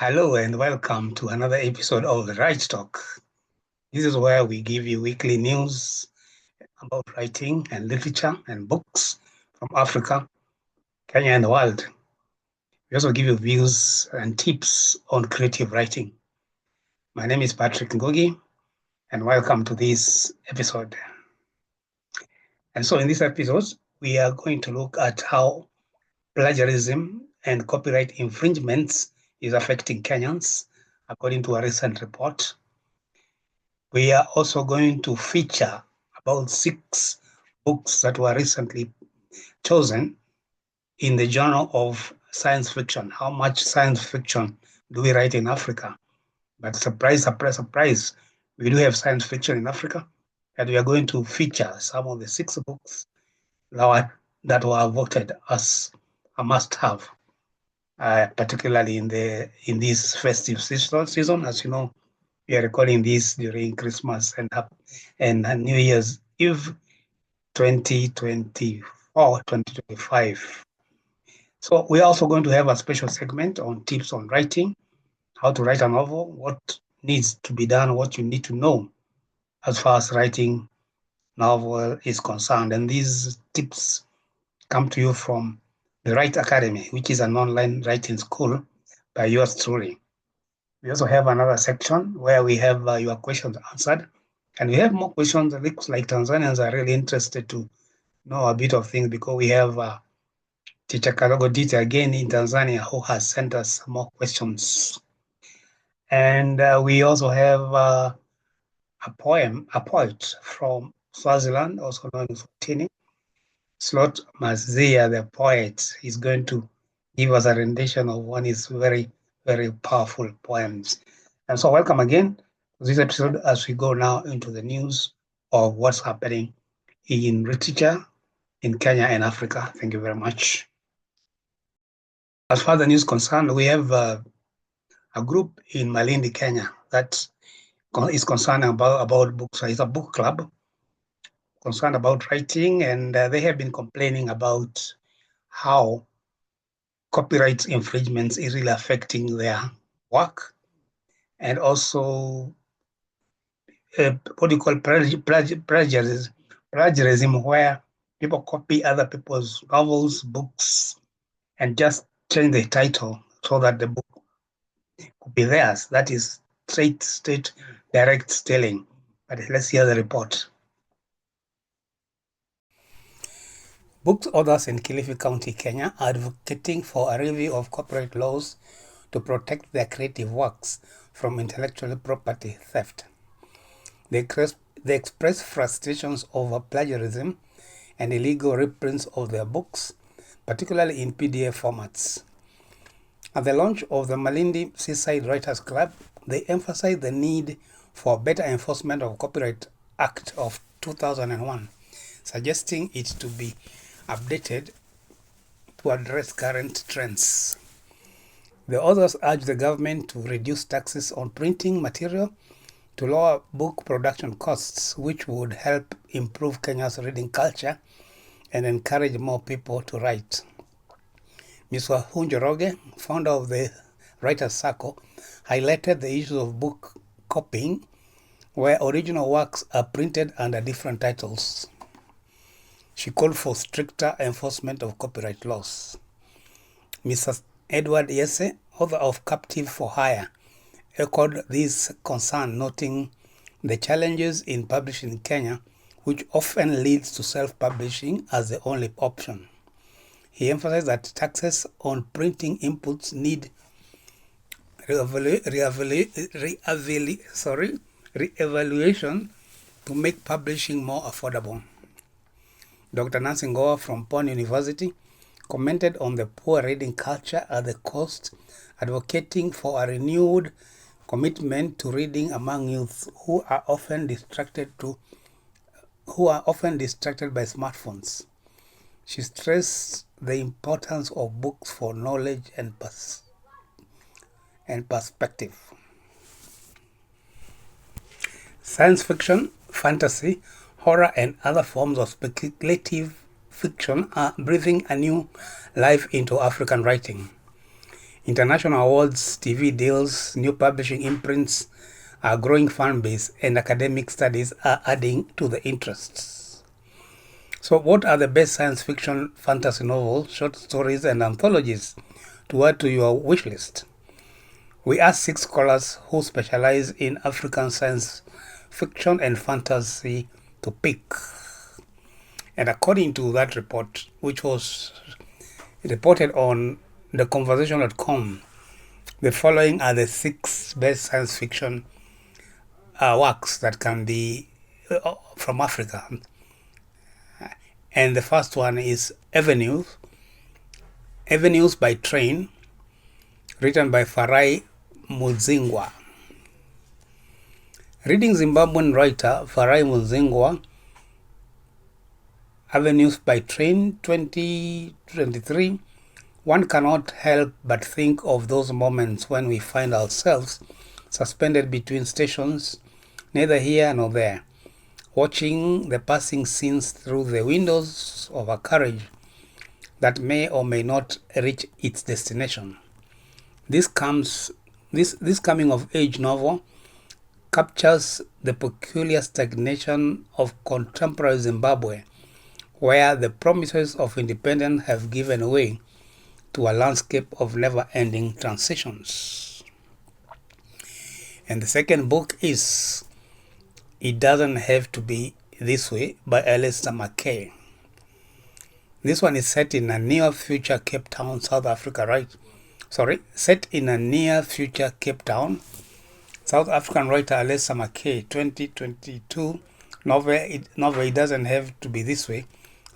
Hello and welcome to another episode of the Right Talk. This is where we give you weekly news about writing and literature and books from Africa, Kenya, and the world. We also give you views and tips on creative writing. My name is Patrick Ngugi, and welcome to this episode. And so, in this episode, we are going to look at how plagiarism and copyright infringements is affecting Kenyans, according to a recent report. We are also going to feature about 6 books that were recently chosen in the Journal of Science Fiction. How much science fiction do we write in Africa? But surprise, surprise, surprise, we do have science fiction in Africa, and we are going to feature some of the 6 books that were voted as a must-have, particularly in this festive season. As you know, we are recording this during Christmas and New Year's Eve 2024, 2025. So we're also going to have a special segment on tips on writing, how to write a novel, what needs to be done, what you need to know as far as writing novel is concerned. And these tips come to you from the Write Academy, which is an online writing school by yours truly. We also have another section where we have your questions answered. And we have more questions. It looks like Tanzanians are really interested to know a bit of things because we have Teacher Kalogo Dita again in Tanzania who has sent us more questions. And we also have a poet from Swaziland, also known as Tini. Slot Mazia, the poet, is going to give us a rendition of one of his very, very powerful poems. And so welcome again to this episode as we go now into the news of what's happening in literature in Kenya and Africa. Thank you very much. As far as the news is concerned, we have a group in Malindi, Kenya that is concerned about books. It's a book club concerned about writing, and they have been complaining about how copyright infringements is really affecting their work, and also what do you call plagiarism, where people copy other people's novels, books, and just change the title so that the book could be theirs. That is straight, direct stealing. But let's hear the report. Books authors in Kilifi County, Kenya, are advocating for a review of copyright laws to protect their creative works from intellectual property theft. They express frustrations over plagiarism and illegal reprints of their books, particularly in PDF formats. At the launch of the Malindi Seaside Writers Club, they emphasized the need for better enforcement of Copyright Act of 2001, suggesting it to be updated to address current trends. The authors urge the government to reduce taxes on printing material to lower book production costs, which would help improve Kenya's reading culture and encourage more people to write. Ms. Wahunjoroge, founder of the Writers Circle, highlighted the issue of book copying, where original works are printed under different titles. She called for stricter enforcement of copyright laws. Mr. Edward Yese, author of Captive for Hire, echoed this concern, noting the challenges in publishing in Kenya, which often leads to self-publishing as the only option. He emphasized that taxes on printing inputs need re-evaluation to make publishing more affordable. Dr. Nancy Ngoa from Pond University commented on the poor reading culture at the coast, advocating for a renewed commitment to reading among youth who are often distracted by smartphones. She stressed the importance of books for knowledge and perspective. Science fiction, fantasy, horror, and other forms of speculative fiction are breathing a new life into African writing. International awards, TV deals, new publishing imprints, a growing fan base, and academic studies are adding to the interests. So, what are the best science fiction, fantasy novels, short stories, and anthologies to add to your wish list? We asked 6 scholars who specialize in African science fiction and fantasy to pick. And according to that report, which was reported on theconversation.com, the following are the 6 best science fiction works that can be from Africa. And the first one is Avenues by Train, written by Farai Mudzingwa. Reading Zimbabwean writer Farai Mudzingwa, Avenues by Train 2023, one cannot help but think of those moments when we find ourselves suspended between stations, neither here nor there, watching the passing scenes through the windows of a carriage that may or may not reach its destination. This coming of age novel captures the peculiar stagnation of contemporary Zimbabwe, where the promises of independence have given way to a landscape of never-ending transitions. And the second book is It Doesn't Have to Be This Way by Alistair McKay. This one is set in a near future Cape Town, South Africa, set in a near future Cape Town. South African writer Alistair McKay, 2022 novel It Doesn't Have to Be This Way,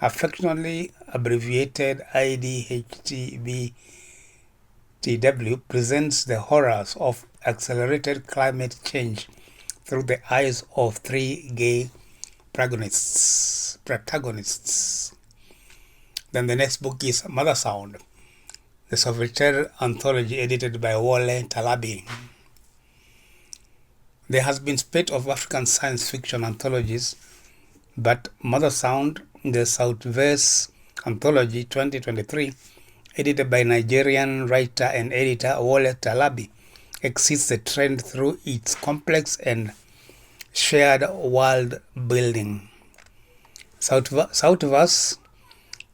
affectionately abbreviated IDHTBTW, presents the horrors of accelerated climate change through the eyes of 3 gay protagonists. Then the next book is Mother Sound, the solitary anthology edited by Wole Talabi. There has been spate of African science fiction anthologies, but Mother Sound, the Southverse Anthology 2023, edited by Nigerian writer and editor Wole Talabi, exceeds the trend through its complex and shared world building. Southverse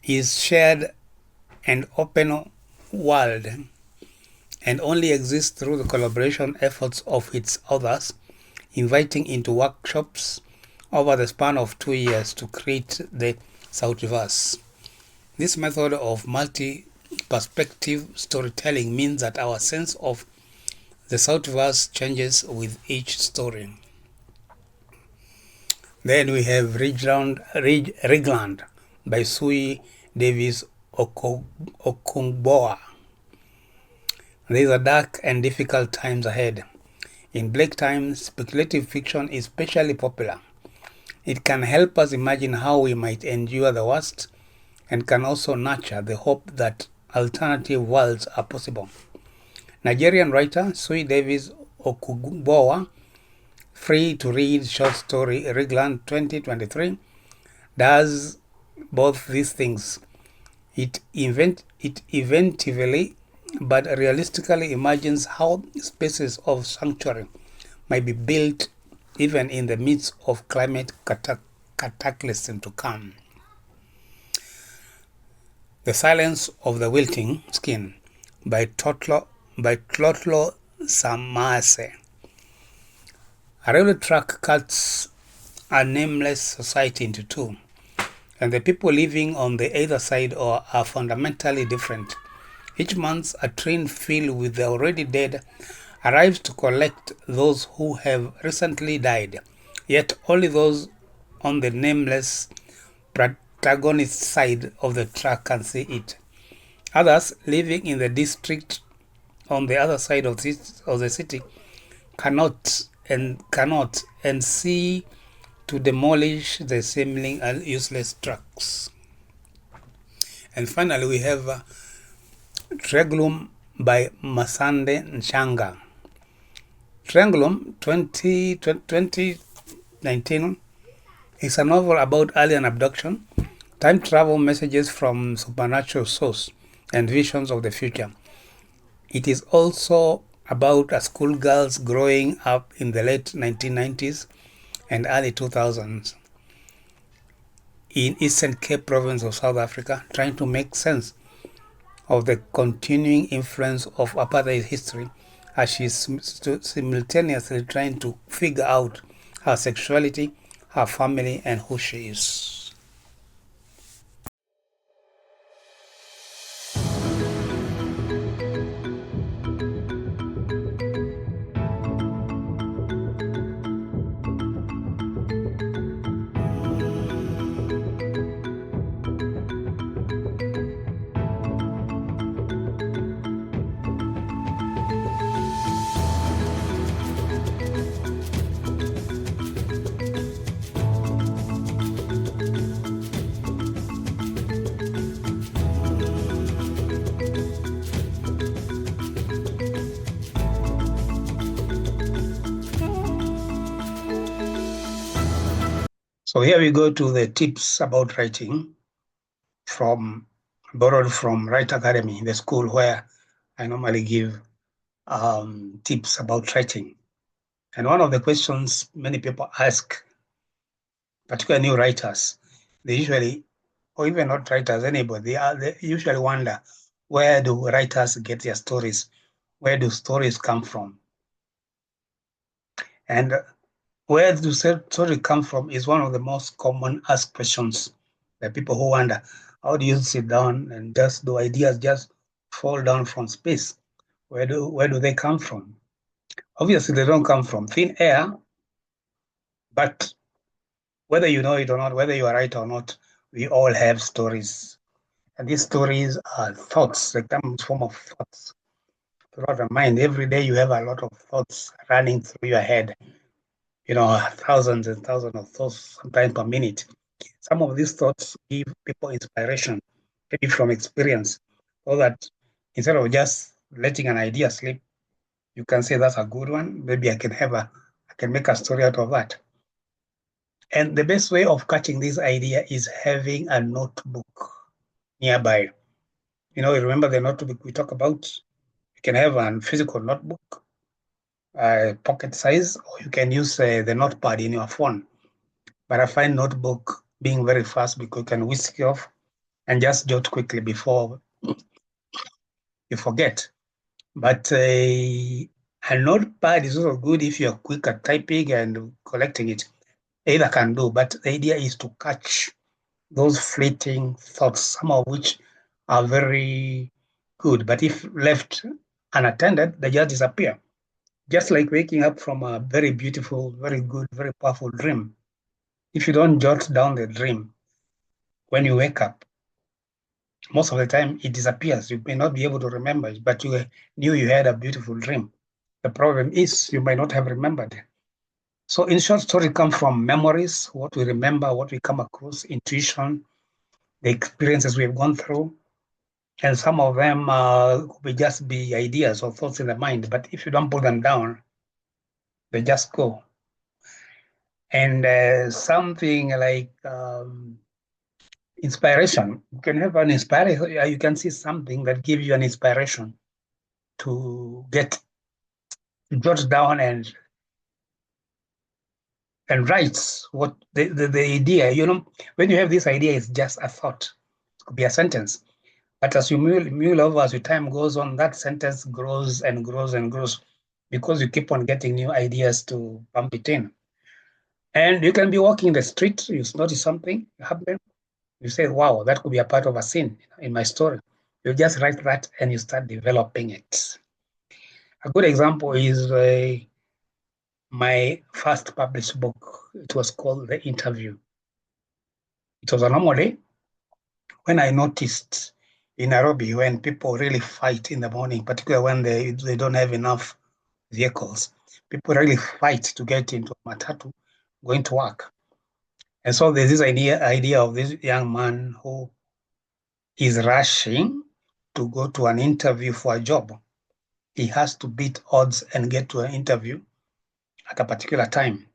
is shared and open world and only exists through the collaboration efforts of its authors, inviting into workshops over the span of 2 years to create the Southverse. This method of multi-perspective storytelling means that our sense of the Southverse changes with each story. Then we have Rigland by Sue Davis Okungboa. These are dark and difficult times ahead. In bleak times, speculative fiction is especially popular. It can help us imagine how we might endure the worst and can also nurture the hope that alternative worlds are possible. Nigerian writer Sue Davis Okungboa, free to read short story Rigland 2023, does both these things. It inventively but realistically imagines how spaces of sanctuary might be built even in the midst of climate cataclysm to come. The Silence of the Wilting Skin by Tlotlo Samase. A railway track cuts a nameless society into two, and the people living on the either side are fundamentally different. Each month, a train filled with the already dead arrives to collect those who have recently died, yet only those on the nameless protagonist side of the track can see it. Others living in the district on the other side of the city cannot see to demolish the seemingly useless tracks. And finally, we have Triangulum by Masande Nshanga. Triangulum 2019 is a novel about alien abduction, time travel messages from supernatural source, and visions of the future. It is also about a schoolgirls growing up in the late 1990s and early 2000s in Eastern Cape province of South Africa, trying to make sense of the continuing influence of apartheid history as she's simultaneously trying to figure out her sexuality, her family, and who she is. So here we go to the tips about writing borrowed from Write Academy, the school where I normally give tips about writing. And one of the questions many people ask, particularly new writers, they usually, or even not writers, anybody, they usually wonder, where do writers get their stories? Where do stories come from? And where do stories come from is one of the most common asked questions that people who wonder, how do you sit down and just do ideas just fall down from space? Where do they come from? Obviously, they don't come from thin air, but whether you know it or not, whether you are right or not, we all have stories. And these stories are thoughts, they come in the form of thoughts throughout the mind. Every day you have a lot of thoughts running through your head, thousands and thousands of thoughts sometimes per minute. Some of these thoughts give people inspiration, maybe from experience, so that instead of just letting an idea slip, you can say that's a good one. Maybe I can make a story out of that. And the best way of catching this idea is having a notebook nearby. Remember the notebook we talk about? You can have a physical notebook, pocket size, or you can use the notepad in your phone. But I find notebook being very fast because you can whisk it off and just jot quickly before you forget. But a notepad is also good if you're quick at typing and collecting it. Either can do, but the idea is to catch those fleeting thoughts, some of which are very good, but if left unattended, they just disappear. Just like waking up from a very beautiful, very good, very powerful dream. If you don't jot down the dream, when you wake up, most of the time it disappears. You may not be able to remember it, but you knew you had a beautiful dream. The problem is you might not have remembered it. So in short, stories come from memories, what we remember, what we come across, intuition, the experiences we've gone through. And some of them will just be ideas or thoughts in the mind. But if you don't put them down, they just go. And something like inspiration, you can have an inspiration. You can see something that gives you an inspiration to jot down and write what the idea. When you have this idea, it's just a thought. It could be a sentence. But as you mule over, as your time goes on, that sentence grows and grows and grows because you keep on getting new ideas to pump it in. And you can be walking the street, you notice something happen, you say, wow, that could be a part of a scene in my story. You just write that and you start developing it. A good example is my first published book. It was called The Interview. It was a normal day when I noticed in Nairobi when people really fight in the morning, particularly when they don't have enough vehicles. People really fight to get into matatu going to work. And so there's this idea of this young man who is rushing to go to an interview for a job. He has to beat odds and get to an interview at a particular time.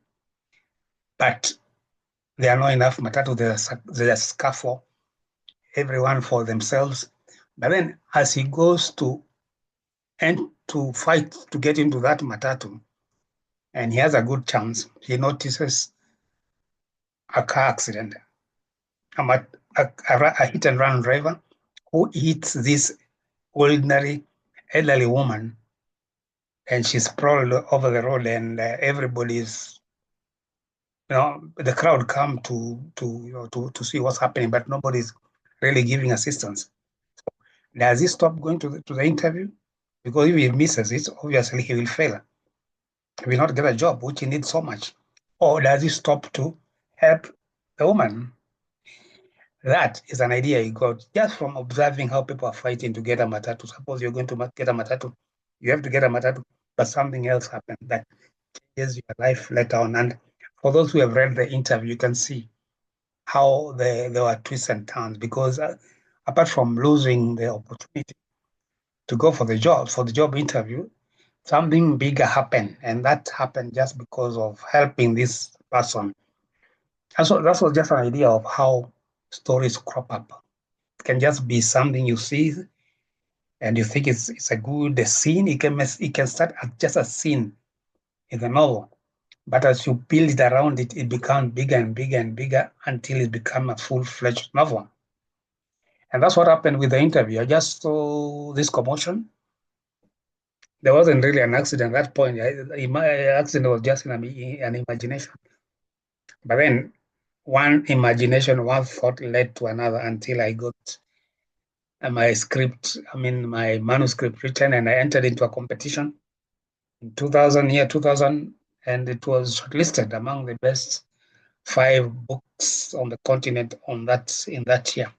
But there are not enough matatu, there's a scuffle, everyone for themselves. But then as he goes to and to fight to get into that matatu. And he has a good chance. He notices a car accident, a, a hit and run driver who hits this ordinary elderly woman, and she's sprawled over the road, and everybody's, the crowd come to see what's happening, but nobody's really giving assistance. Does he stop going to the interview? Because if he misses it, obviously he will fail. He will not get a job, which he needs so much. Or does he stop to help the woman? That is an idea he got just from observing how people are fighting to get a matatu. Suppose you're going to get a matatu, you have to get a matatu, but something else happened that changes your life later on. And for those who have read the interview, you can see how there were twists and turns because apart from losing the opportunity to go for the job interview, something bigger happened, and that happened just because of helping this person. And so that was just an idea of how stories crop up. It can just be something you see and you think it's a good scene. It can start as just a scene in the novel, but as you build it around it, it becomes bigger and bigger and bigger until it becomes a full-fledged novel. And that's what happened with the interview. I just saw this commotion. There wasn't really an accident at that point. My accident was just an imagination. But then one imagination, one thought led to another until I got my manuscript written, and I entered into a competition in 2000, and it was shortlisted among the best 5 books on the continent in that year.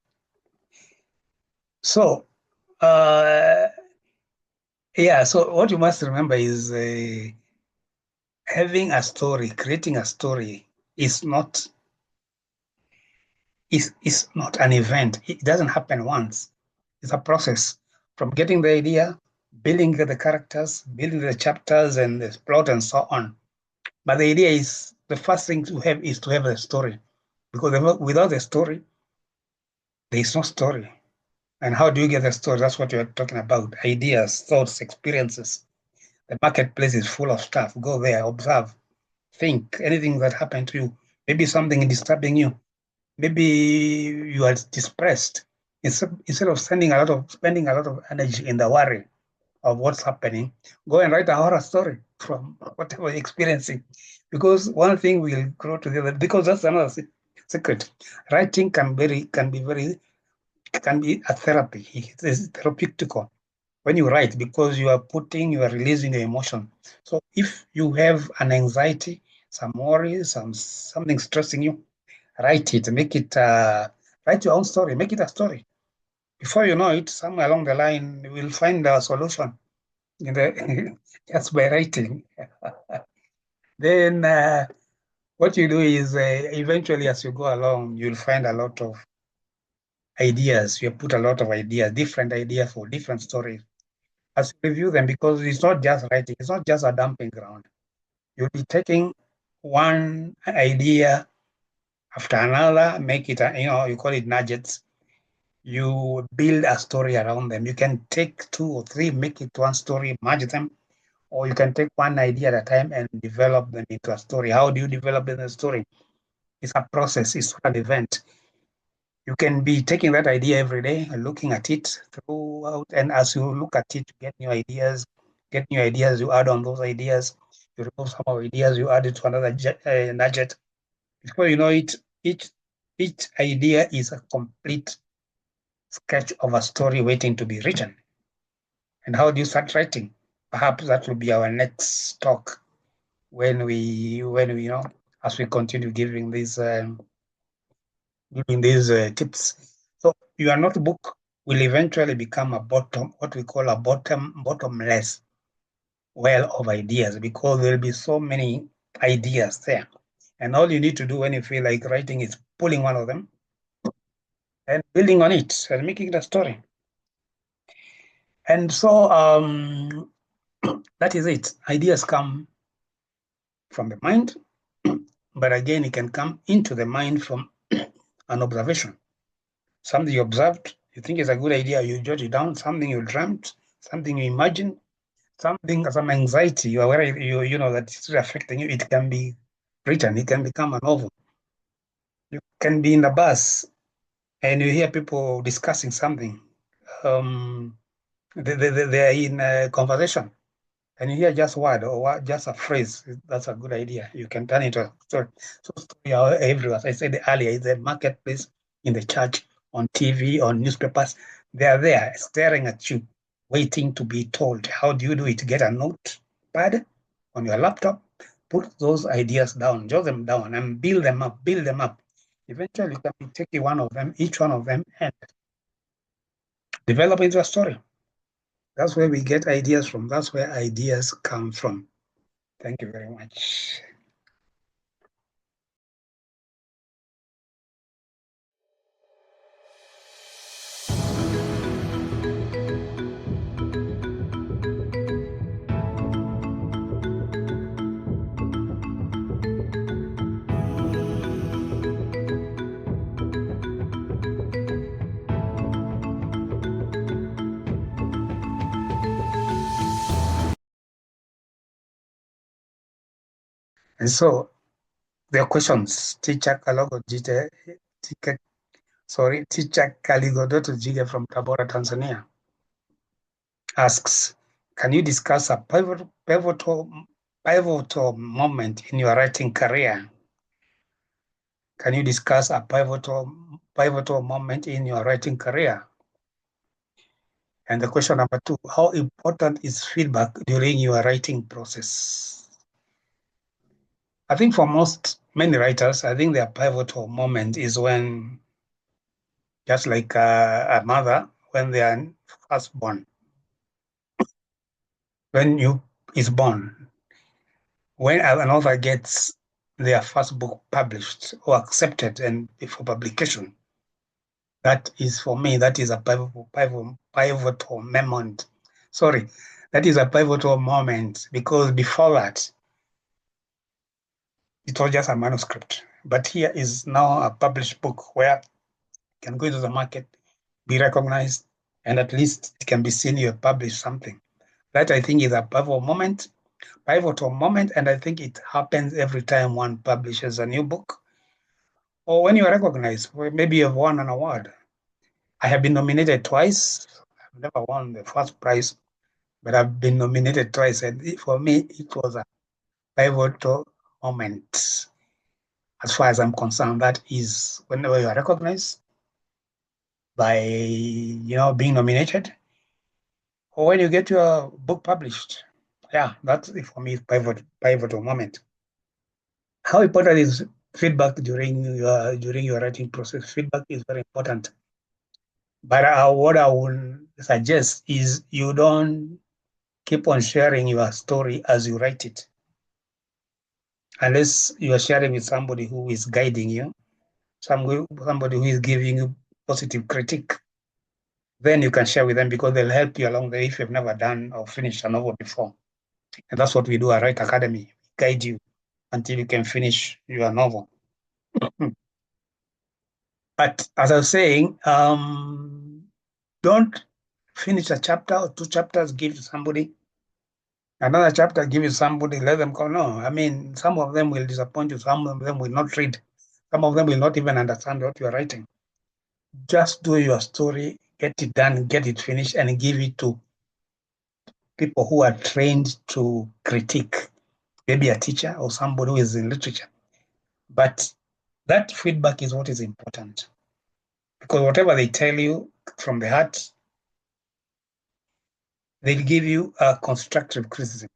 So, yeah. So what you must remember is having a story, creating a story is not an event. It doesn't happen once. It's a process from getting the idea, building the characters, building the chapters and the plot and so on. But the idea is the first thing to have is to have a story, because without a story, there is no story. And how do you get a story? That's what you're talking about: ideas, thoughts, experiences. The marketplace is full of stuff. Go there, observe, think. Anything that happened to you, maybe something disturbing you, maybe you are depressed. Instead of spending a lot of energy in the worry of what's happening, go and write a horror story from whatever you're experiencing. Because one thing will grow together. Because that's another secret. Writing can be a therapy. It's therapeutical when you write, because you are releasing your emotion. So if you have an anxiety, some worries, something stressing you, write it, write your own story, make it a story. Before you know it, somewhere along the line, you will find a solution just by writing. Then what you do is eventually, as you go along, you'll find a lot of ideas. You put a lot of ideas, different ideas for different stories. As you review them, because it's not just writing, it's not just a dumping ground. You'll be taking one idea after another, make it, you call it nuggets. You build a story around them. You can take 2 or 3, make it one story, merge them, or you can take one idea at a time and develop them into a story. How do you develop in a story? It's a process, it's not an event. You can be taking that idea every day and looking at it throughout, and as you look at it, you get new ideas, you add on those ideas, you remove some of the ideas, you add it to another nugget. Before you know it, each idea is a complete sketch of a story waiting to be written. And how do you start writing? Perhaps that will be our next talk when we as we continue giving these tips. So your notebook will eventually become what we call a bottomless well of ideas, because there'll be so many ideas there. And all you need to do when you feel like writing is pulling one of them and building on it and making it a story. And so that is it. Ideas come from the mind, but again, it can come into the mind from an observation. Something you observed, you think is a good idea, you jot it down. Something you dreamt, something you imagine, something, some anxiety, you are worried, you know that it's affecting you, it can be written, it can become a novel. You can be in the bus and you hear people discussing something. Um, they are in a conversation and you hear just a word or just a phrase. That's a good idea. You can turn it into a story. So story are everywhere. As I said earlier, in the marketplace, in the church, on TV, on newspapers. They are there staring at you, waiting to be told. How do you do it? Get a notepad on your laptop, put those ideas down, jot them down, and build them up, build them up. Eventually, you can be taking one of them, each one of them, and develop into a story. That's where we get ideas from. That's where ideas come from. Thank you very much. And so the questions, teacher Kalogo Jite, teacher Kaligodoto Jige from Tabora, Tanzania asks, can you discuss a pivotal moment in your writing career? Can you discuss a pivotal moment in your writing career? And the question number 2, how important is feedback during your writing process? I think for many writers, I think their pivotal moment is when, just like a mother, when they are first born, when you is born, when an author gets their first book published or accepted and for publication, that is for me, that is a pivotal moment. Sorry, that is a pivotal moment because before that, it was just a manuscript. But here is now a published book where it can go into the market, be recognized, and at least it can be seen you have published something. That I think is a pivotal moment, and I think it happens every time one publishes a new book or when you are recognized. Maybe you've won an award. I have been nominated twice. I've never won the first prize, but I've been nominated twice, and for me, it was a pivotal moment. As far as I'm concerned, that is whenever you are recognized by being nominated, or when you get your book published. Yeah, that's for me pivotal moment. How important is feedback during your writing process? Feedback is very important. But what I will suggest is you don't keep on sharing your story as you write it, unless you are sharing with somebody who is guiding you, somebody who is giving you positive critique. Then you can share with them because they'll help you along the way if you've never done or finished a novel before. And that's what we do at Write Academy. We guide you until you can finish your novel. But as I was saying, don't finish a chapter or two chapters, give to somebody, another chapter, give it somebody, let them go. No, I mean, some of them will disappoint you, some of them will not read, some of them will not even understand what you're writing. Just do your story, get it done, get it finished, and give it to people who are trained to critique, maybe a teacher or somebody who is in literature. But that feedback is what is important because whatever they tell you from the heart, they'll give you a constructive criticism.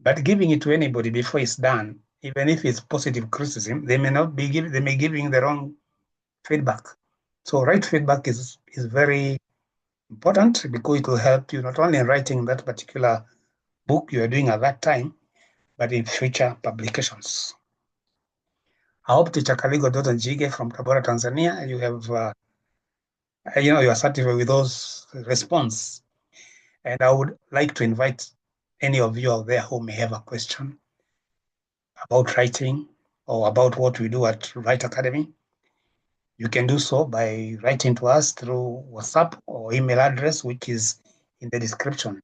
But giving it to anybody before it's done, even if it's positive criticism, they may not be they may give you the wrong feedback. So right feedback is very important because it will help you not only in writing that particular book you are doing at that time, but in future publications. I hope Teacher Kaligo Jige from Tabora, Tanzania, you have you are satisfied with those response. And I would like to invite any of you out there who may have a question about writing or about what we do at Write Academy. You can do so by writing to us through WhatsApp or email address, which is in the description.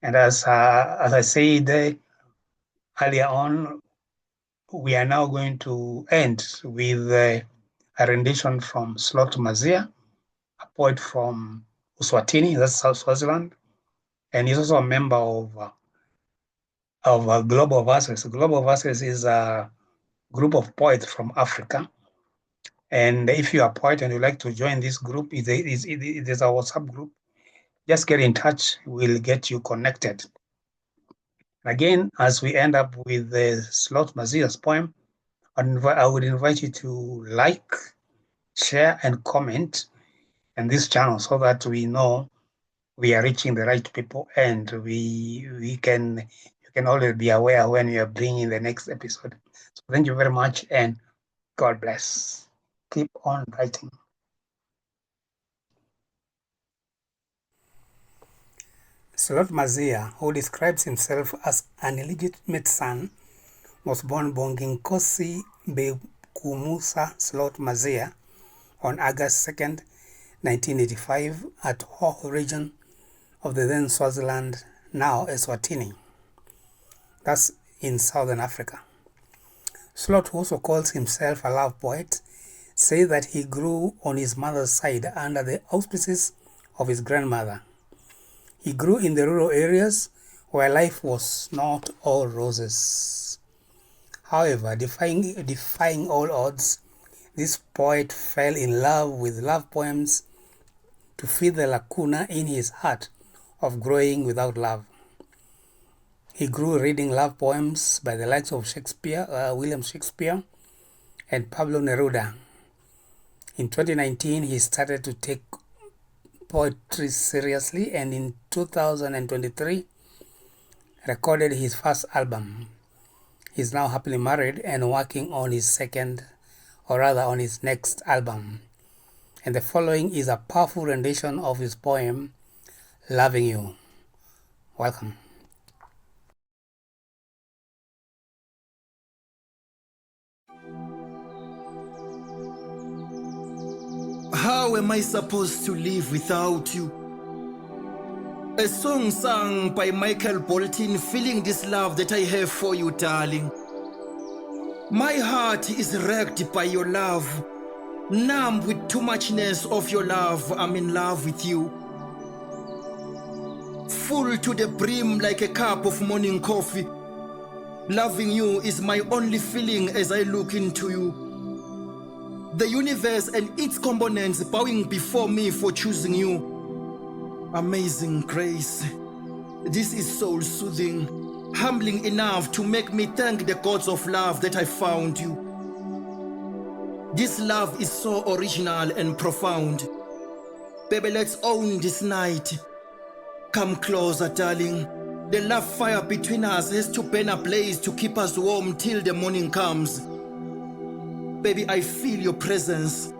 And as I said earlier on, we are now going to end with a rendition from Slot Mazia, a poet from Uswatini, that's South Swaziland, and he's also a member of Global Verses. Global Verses is a group of poets from Africa. And if you are a poet and you'd like to join this group, it is a WhatsApp group. Just get in touch. We'll get you connected. Again, as we end up with the Slot Mazia's poem, I would invite you to like, share, and comment on this channel so that we know we are reaching the right people, and you can always be aware when we are bringing the next episode. So thank you very much, and God bless. Keep on writing. Slot Mazia, who describes himself as an illegitimate son, was born Bonginkosi Bekumusa Slot Mazia on August 2nd, 1985 at Ho region of the then Swaziland, now Eswatini. That's in southern Africa. Slot, who also calls himself a love poet, says that he grew on his mother's side under the auspices of his grandmother. He grew in the rural areas where life was not all roses. However, defying all odds, this poet fell in love with love poems to fill the lacuna in his heart of growing without love. He grew reading love poems by the likes of William Shakespeare, and Pablo Neruda. In 2019, he started to take poetry seriously, and in 2023 recorded his first album. He's now happily married and working on his on his next album. And the following is a powerful rendition of his poem, Loving You. Welcome. How am I supposed to live without you? A song sung by Michael Bolton, feeling this love that I have for you, darling. My heart is wrecked by your love. Numb with too muchness of your love, I'm in love with you. Full to the brim like a cup of morning coffee. Loving you is my only feeling as I look into you. The universe and its components bowing before me for choosing you. Amazing grace. This is soul soothing, humbling enough to make me thank the gods of love that I found you. This love is so original and profound. Baby, let's own this night. Come closer, darling. The love fire between us has to burn a blaze to keep us warm till the morning comes. Baby, I feel your presence.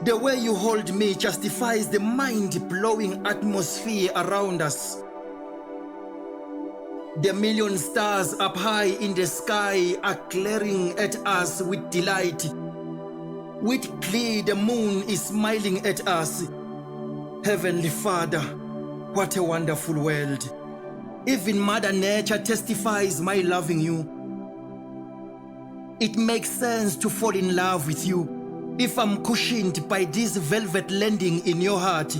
The way you hold me justifies the mind-blowing atmosphere around us. The million stars up high in the sky are glaring at us with delight. With glee, the moon is smiling at us. Heavenly Father, what a wonderful world. Even Mother Nature testifies my loving you. It makes sense to fall in love with you if I'm cushioned by this velvet landing in your heart.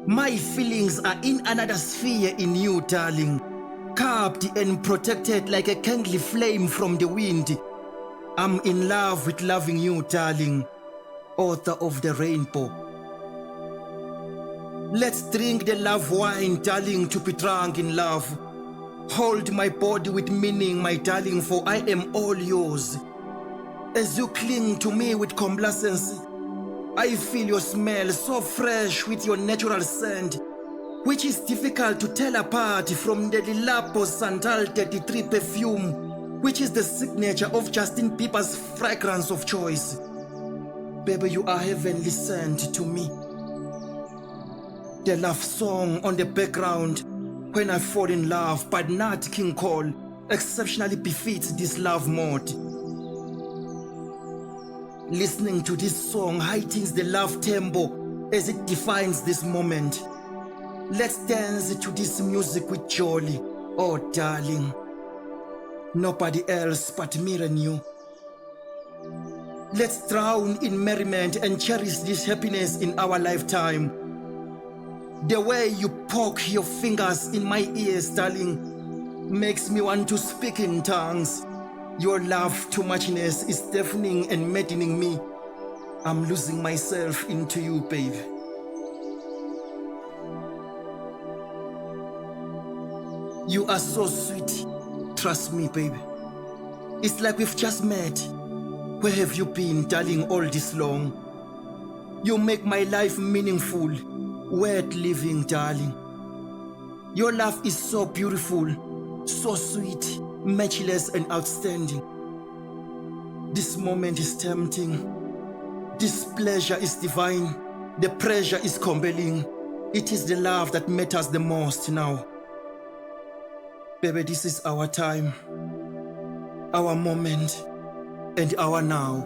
My feelings are in another sphere in you, darling, cupped and protected like a kindly flame from the wind. I'm in love with loving you, darling, author of the rainbow. Let's drink the love wine, darling, to be drunk in love. Hold my body with meaning, my darling, for I am all yours. As you cling to me with complacency, I feel your smell so fresh with your natural scent, which is difficult to tell apart from the Lilapo Santal 33 perfume, which is the signature of Justin Bieber's fragrance of choice. Baby, you are heavenly sent to me. The love song on the background when I fall in love, but not King Cole, exceptionally befits this love mode. Listening to this song heightens the love tempo as it defines this moment. Let's dance to this music with joy, oh darling. Nobody else but me and you. Let's drown in merriment and cherish this happiness in our lifetime. The way you poke your fingers in my ears, darling, makes me want to speak in tongues. Your love too muchness is deafening and maddening me. I'm losing myself into you, baby. You are so sweet. Trust me, baby. It's like we've just met. Where have you been, darling, all this long? You make my life meaningful, worth living, darling. Your love is so beautiful, so sweet, matchless and outstanding. This moment is tempting. This pleasure is divine. The pressure is compelling. It is the love that matters the most now. Baby, this is our time, our moment, and our now.